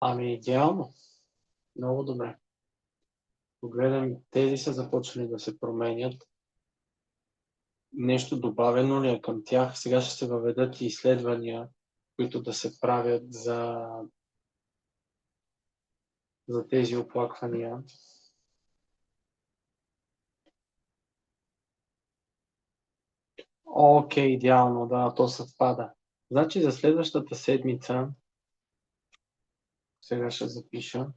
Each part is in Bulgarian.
Ами идеално. Много добре. Погледам, тези са започнали да се променят. Нещо добавено ли е към тях? Сега ще се въведат и изследвания, които да се правят за тези оплаквания. Окей, идеално, да, то съвпада. Значи за следващата седмица, сега ще запиша,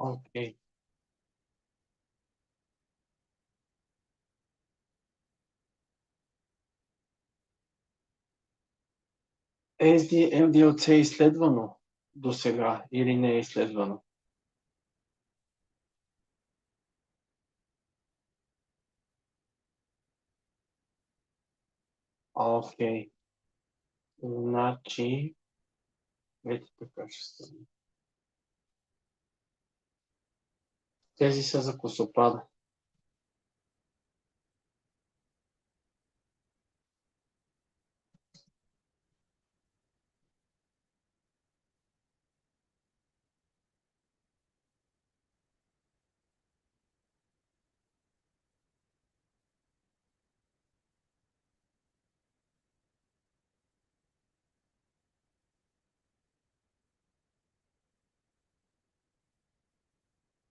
окей. MDLC е изследвано до сега или не е изследвано? Окей. Значи, ето така ще стане. Тези са за косопада.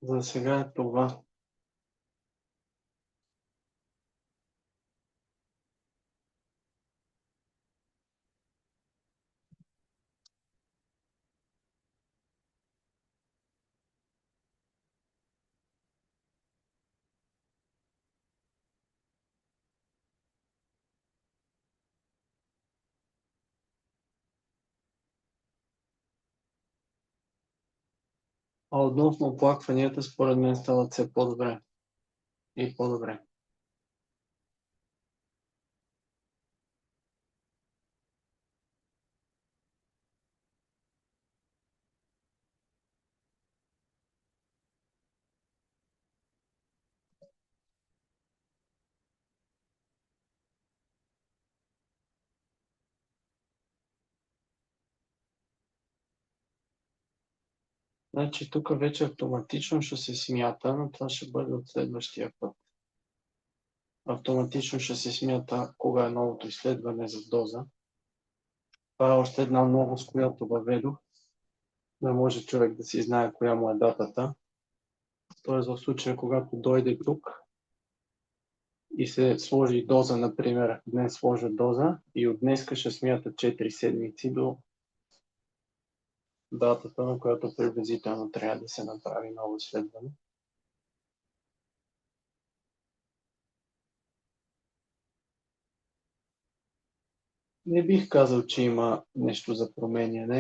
За сега е това. А относно оплакванията, според мен стават все по-добре и по-добре. Значи тук вече автоматично ще се смята, но това ще бъде от следващия път. Автоматично ще се смята кога е новото изследване за доза. Това е още една новост, която въведох. Да може човек да си знае коя му е датата. Тоест в случая, когато дойде тук и се сложи доза, например, днес сложа доза и от днеска ще смята 4 седмици до датата, на която приблизително трябва да се направи ново изследване. Не бих казал, че има нещо за променяне.